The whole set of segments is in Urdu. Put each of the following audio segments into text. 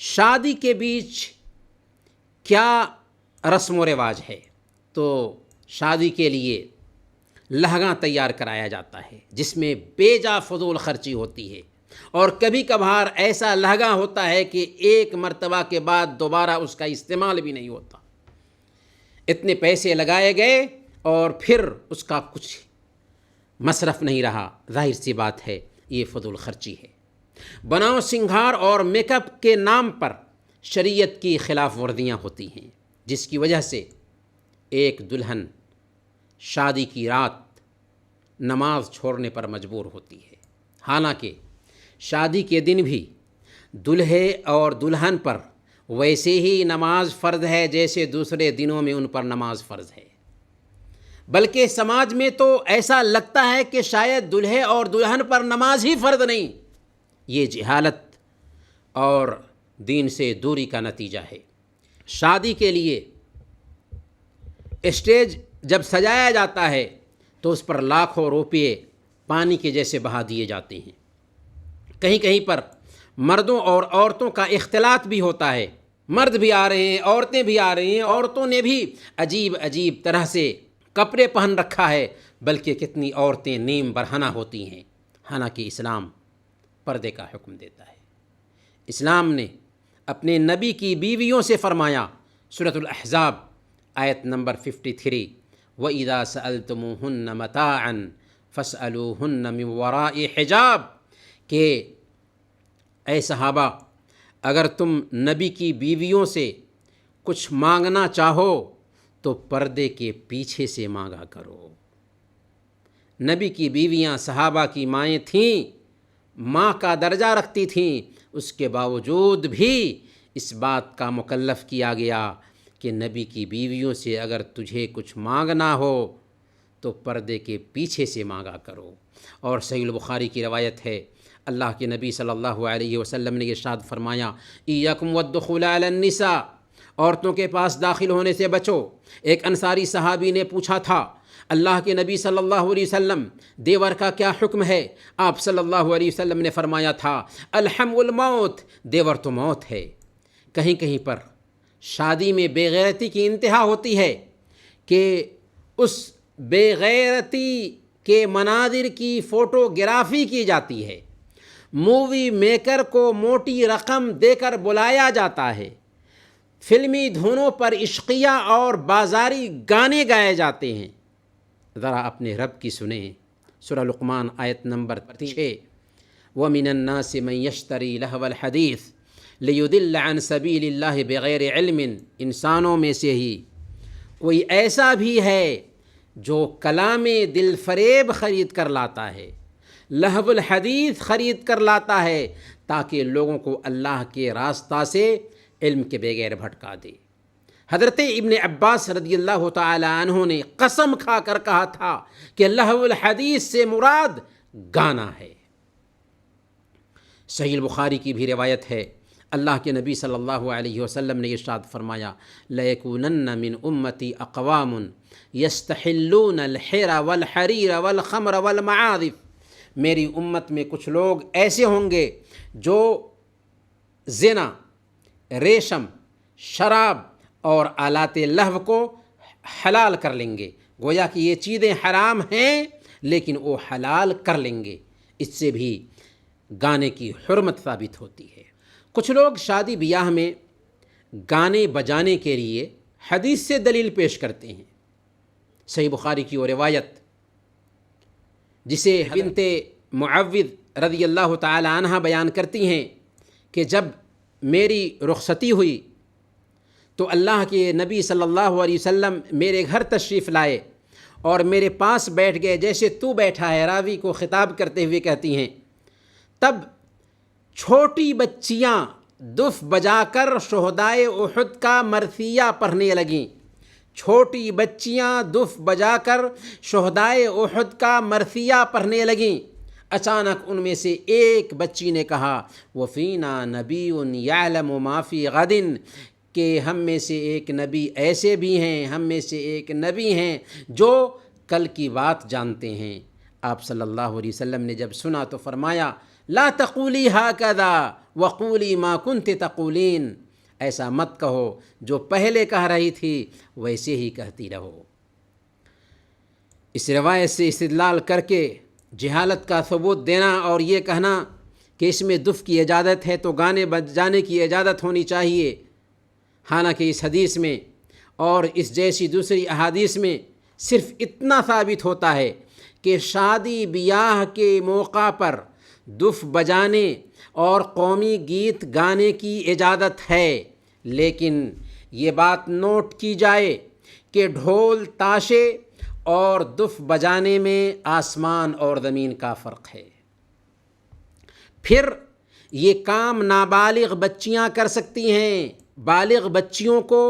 شادی کے بیچ کیا رسم و رواج ہے؟ تو شادی کے لیے لہنگا تیار کرایا جاتا ہے جس میں بے جا فضول خرچی ہوتی ہے، اور کبھی کبھار ایسا لہنگا ہوتا ہے کہ ایک مرتبہ کے بعد دوبارہ اس کا استعمال بھی نہیں ہوتا۔ اتنے پیسے لگائے گئے اور پھر اس کا کچھ مصرف نہیں رہا، ظاہر سی بات ہے یہ فضول خرچی ہے۔ بناؤ سنگھار اور میک اپ کے نام پر شریعت کی خلاف ورزیاں ہوتی ہیں، جس کی وجہ سے ایک دلہن شادی کی رات نماز چھوڑنے پر مجبور ہوتی ہے، حالانکہ شادی کے دن بھی دلہے اور دلہن پر ویسے ہی نماز فرض ہے جیسے دوسرے دنوں میں ان پر نماز فرض ہے، بلکہ سماج میں تو ایسا لگتا ہے کہ شاید دلہے اور دلہن پر نماز ہی فرض نہیں۔ یہ جہالت اور دین سے دوری کا نتیجہ ہے۔ شادی کے لیے اسٹیج جب سجایا جاتا ہے تو اس پر لاکھوں روپے پانی کے جیسے بہا دیے جاتے ہیں۔ کہیں کہیں پر مردوں اور عورتوں کا اختلاط بھی ہوتا ہے، مرد بھی آ رہے ہیں، عورتیں بھی آ رہی ہیں، عورتوں نے بھی عجیب عجیب طرح سے کپڑے پہن رکھا ہے، بلکہ کتنی عورتیں نیم برہنہ ہوتی ہیں، حالانکہ اسلام پردے کا حکم دیتا ہے۔ اسلام نے اپنے نبی کی بیویوں سے فرمایا، سورۃ الاحزاب آیت نمبر 53، وَإِذَا سَأَلْتُمُوهُنَّ مَتَاعًا فَاسْأَلُوهُنَّ مِنْ وَرَاءِ حِجَابٍ، کہ اے صحابہ اگر تم نبی کی بیویوں سے کچھ مانگنا چاہو تو پردے کے پیچھے سے مانگا کرو۔ نبی کی بیویاں صحابہ کی مائیں تھیں، ماں کا درجہ رکھتی تھیں، اس کے باوجود بھی اس بات کا مکلف کیا گیا کہ نبی کی بیویوں سے اگر تجھے کچھ مانگنا ہو تو پردے کے پیچھے سے مانگا کرو۔ اور صحیح البخاری کی روایت ہے، اللہ کے نبی صلی اللہ علیہ وسلم نے ارشاد فرمایا، ایاکم والدخول علی النساء، عورتوں کے پاس داخل ہونے سے بچو۔ ایک انصاری صحابی نے پوچھا تھا، اللہ کے نبی صلی اللہ علیہ وسلم دیور کا کیا حکم ہے؟ آپ صلی اللہ علیہ وسلم نے فرمایا تھا، الحم الموت، دیور تو موت ہے۔ کہیں کہیں پر شادی میں بے غیرتی کی انتہا ہوتی ہے کہ اس بے غیرتی کے مناظر کی فوٹوگرافی کی جاتی ہے، مووی میکر کو موٹی رقم دے کر بلایا جاتا ہے، فلمی دھنوں پر عشقیہ اور بازاری گانے گائے جاتے ہیں۔ ذرا اپنے رب کی سنیں، سورہ لقمان آیت نمبر 6، وَمِنَ النَّاسِ مَن يَشْتَرِي لَهْوَ الْحَدِيثِ لِيُضِلَّ عَن سَبِيلِ اللَّهِ بِغَيْرِ عِلْمٍ، انسانوں میں سے ہی کوئی ایسا بھی ہے جو کلام دل فریب خرید کر لاتا ہے، لہو الحدیث خرید کر لاتا ہے تاکہ لوگوں کو اللہ کے راستہ سے علم کے بغیر بھٹکا دے۔ حضرت ابن عباس رضی اللہ تعالی عنہ نے قسم کھا کر کہا تھا کہ لہو الحدیث سے مراد گانا ہے۔ صحیح البخاری کی بھی روایت ہے، اللہ کے نبی صلی اللہ علیہ وسلم نے ارشاد فرمایا، لَيَكُونَنَّ مِنْ أُمَّتِي أَقْوَامٌ يَسْتَحِلُّونَ الْحِرَ وَالْحَرِيرَ وَالْخَمْرَ وَالْمَعَازِفَ، میری امت میں کچھ لوگ ایسے ہوں گے جو زنا، ریشم، شراب اور آلات لہو کو حلال کر لیں گے، گویا کہ یہ چیزیں حرام ہیں لیکن وہ حلال کر لیں گے۔ اس سے بھی گانے کی حرمت ثابت ہوتی ہے۔ کچھ لوگ شادی بیاہ میں گانے بجانے کے لیے حدیث سے دلیل پیش کرتے ہیں۔ صحیح بخاری کی وہ روایت جسے بنت معوذ رضی اللہ تعالی عنہ بیان کرتی ہیں کہ جب میری رخصتی ہوئی تو اللہ کے نبی صلی اللہ علیہ وسلم میرے گھر تشریف لائے اور میرے پاس بیٹھ گئے، جیسے تو بیٹھا ہے، راوی کو خطاب کرتے ہوئے کہتی ہیں، تب چھوٹی بچیاں دف بجا کر شہدائے احد کا مرثیہ پڑھنے لگیں، چھوٹی بچیاں دف بجا کر شہدائے احد کا مرثیہ پڑھنے لگیں۔ اچانک ان میں سے ایک بچی نے کہا، وَفِينَا نَبِيٌّ يَعْلَمُ مَا فِي غَدٍ، کہ ہم میں سے ایک نبی ایسے بھی ہیں، ہم میں سے ایک نبی ہیں جو کل کی بات جانتے ہیں۔ آپ صلی اللہ علیہ وسلم نے جب سنا تو فرمایا، لا تقولی ہاکذا وقولی ما کنت تقولین، ایسا مت کہو جو پہلے کہہ رہی تھی ویسے ہی کہتی رہو۔ اس روایت سے استدلال کر کے جہالت کا ثبوت دینا اور یہ کہنا کہ اس میں دف کی اجازت ہے تو گانے بجانے کی اجازت ہونی چاہیے، حالانکہ اس حدیث میں اور اس جیسی دوسری احادیث میں صرف اتنا ثابت ہوتا ہے کہ شادی بیاہ کے موقع پر دف بجانے اور قومی گیت گانے کی اجازت ہے، لیکن یہ بات نوٹ کی جائے کہ ڈھول تاشے اور دف بجانے میں آسمان اور زمین کا فرق ہے۔ پھر یہ کام نابالغ بچیاں کر سکتی ہیں، بالغ بچیوں کو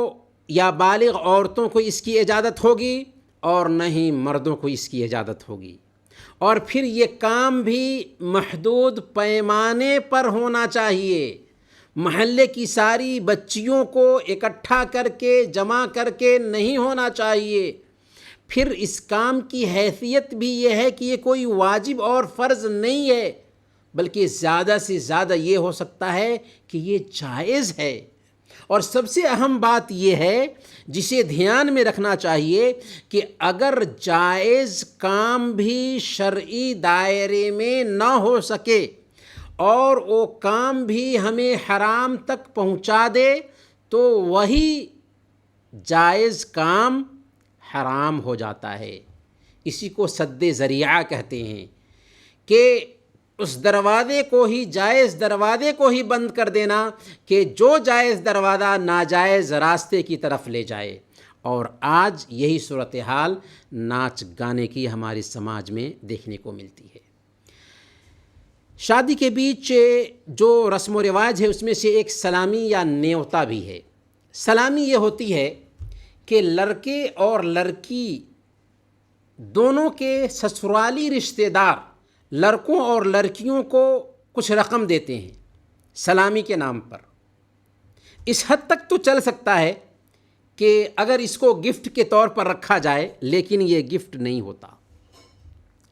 یا بالغ عورتوں کو اس کی اجازت ہوگی اور نہ ہی مردوں کو اس کی اجازت ہوگی، اور پھر یہ کام بھی محدود پیمانے پر ہونا چاہیے، محلے کی ساری بچیوں کو اکٹھا کر کے جمع کر کے نہیں ہونا چاہیے۔ پھر اس کام کی حیثیت بھی یہ ہے کہ یہ کوئی واجب اور فرض نہیں ہے، بلکہ زیادہ سے زیادہ یہ ہو سکتا ہے کہ یہ جائز ہے۔ اور سب سے اہم بات یہ ہے جسے دھیان میں رکھنا چاہیے کہ اگر جائز کام بھی شرعی دائرے میں نہ ہو سکے اور وہ کام بھی ہمیں حرام تک پہنچا دے تو وہی جائز کام حرام ہو جاتا ہے۔ اسی کو سد ذریعہ کہتے ہیں کہ اس دروازے کو ہی، جائز دروازے کو ہی بند کر دینا کہ جو جائز دروازہ ناجائز راستے کی طرف لے جائے۔ اور آج یہی صورتحال ناچ گانے کی ہمارے سماج میں دیکھنے کو ملتی ہے۔ شادی کے بیچ جو رسم و رواج ہے اس میں سے ایک سلامی یا نیوتا بھی ہے۔ سلامی یہ ہوتی ہے کہ لڑکے اور لڑکی دونوں کے سسرالی رشتہ دار لڑکوں اور لڑکیوں کو کچھ رقم دیتے ہیں سلامی کے نام پر۔ اس حد تک تو چل سکتا ہے کہ اگر اس کو گفٹ کے طور پر رکھا جائے، لیکن یہ گفٹ نہیں ہوتا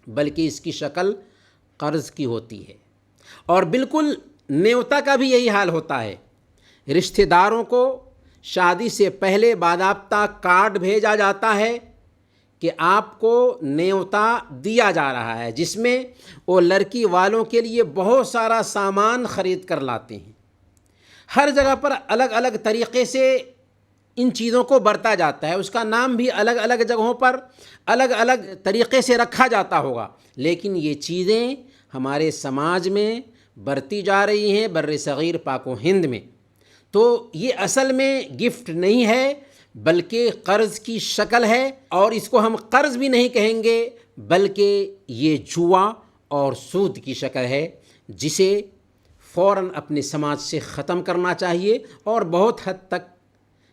بلکہ اس کی شکل قرض کی ہوتی ہے۔ اور بالکل نیوتا کا بھی یہی حال ہوتا ہے۔ رشتہ داروں کو شادی سے پہلے باضابطہ کارڈ بھیجا جاتا ہے کہ آپ کو نیوتا دیا جا رہا ہے، جس میں وہ لڑکی والوں کے لیے بہت سارا سامان خرید کر لاتے ہیں۔ ہر جگہ پر الگ الگ طریقے سے ان چیزوں کو برتا جاتا ہے، اس کا نام بھی الگ الگ جگہوں پر الگ الگ طریقے سے رکھا جاتا ہوگا، لیکن یہ چیزیں ہمارے سماج میں برتی جا رہی ہیں، بر صغیر پاک و ہند میں۔ تو یہ اصل میں گفٹ نہیں ہے بلکہ قرض کی شکل ہے، اور اس کو ہم قرض بھی نہیں کہیں گے بلکہ یہ جوا اور سود کی شکل ہے، جسے فوراً اپنے سماج سے ختم کرنا چاہیے۔ اور بہت حد تک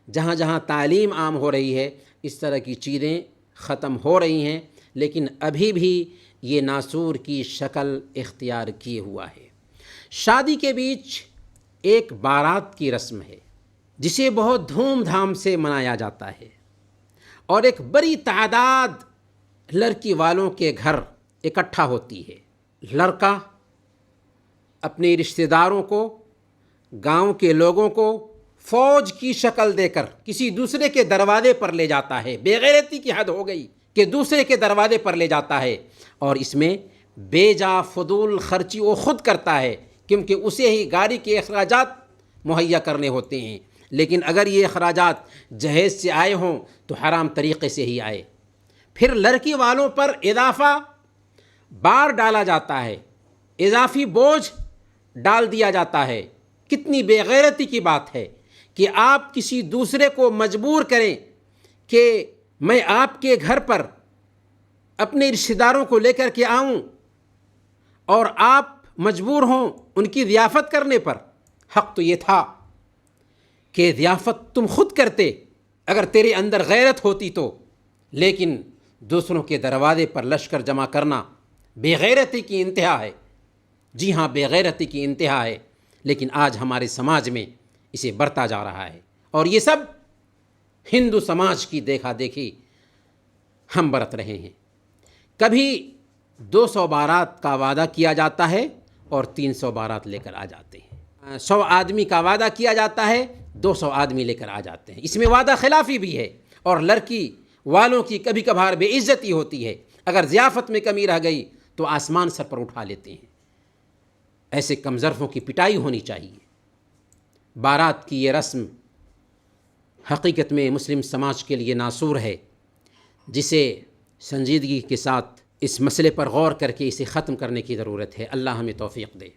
جہاں جہاں تعلیم عام ہو رہی ہے اس طرح کی چیزیں ختم ہو رہی ہیں، لیکن ابھی بھی یہ ناسور کی شکل اختیار کیے ہوا ہے۔ شادی کے بیچ ایک بارات کی رسم ہے جسے بہت دھوم دھام سے منایا جاتا ہے، اور ایک بڑی تعداد لڑکی والوں کے گھر اکٹھا ہوتی ہے۔ لڑکا اپنے رشتہ داروں کو، گاؤں کے لوگوں کو فوج کی شکل دے کر کسی دوسرے کے دروازے پر لے جاتا ہے۔ بے غیرتی کی حد ہو گئی کہ دوسرے کے دروازے پر لے جاتا ہے، اور اس میں بے جا فضول خرچی وہ خود کرتا ہے، کیونکہ اسے ہی گاڑی کے اخراجات مہیا کرنے ہوتے ہیں، لیکن اگر یہ اخراجات جہیز سے آئے ہوں تو حرام طریقے سے ہی آئے۔ پھر لڑکی والوں پر اضافہ بار ڈالا جاتا ہے، اضافی بوجھ ڈال دیا جاتا ہے۔ کتنی بے غیرتی کی بات ہے کہ آپ کسی دوسرے کو مجبور کریں کہ میں آپ کے گھر پر اپنے رشتہ داروں کو لے کر کے آؤں، اور آپ مجبور ہوں ان کی ضیافت کرنے پر۔ حق تو یہ تھا کہ ضیافت تم خود کرتے اگر تیرے اندر غیرت ہوتی تو، لیکن دوسروں کے دروازے پر لشکر جمع کرنا بے غیرتی کی انتہا ہے۔ جی ہاں، بے غیرتی کی انتہا ہے، لیکن آج ہمارے سماج میں اسے برتا جا رہا ہے، اور یہ سب ہندو سماج کی دیکھا دیکھی ہم برت رہے ہیں۔ کبھی 200 بارات کا وعدہ کیا جاتا ہے اور 300 بارات لے کر آ جاتے ہیں۔ 100 آدمی کا وعدہ کیا جاتا ہے، 200 آدمی لے کر آ جاتے ہیں۔ اس میں وعدہ خلافی بھی ہے، اور لڑکی والوں کی کبھی کبھار بے عزتی ہوتی ہے۔ اگر ضیافت میں کمی رہ گئی تو آسمان سر پر اٹھا لیتے ہیں۔ ایسے کم ظرفوں کی پٹائی ہونی چاہیے۔ بارات کی یہ رسم حقیقت میں مسلم سماج کے لیے ناسور ہے، جسے سنجیدگی کے ساتھ اس مسئلے پر غور کر کے اسے ختم کرنے کی ضرورت ہے۔ اللہ ہمیں توفیق دے۔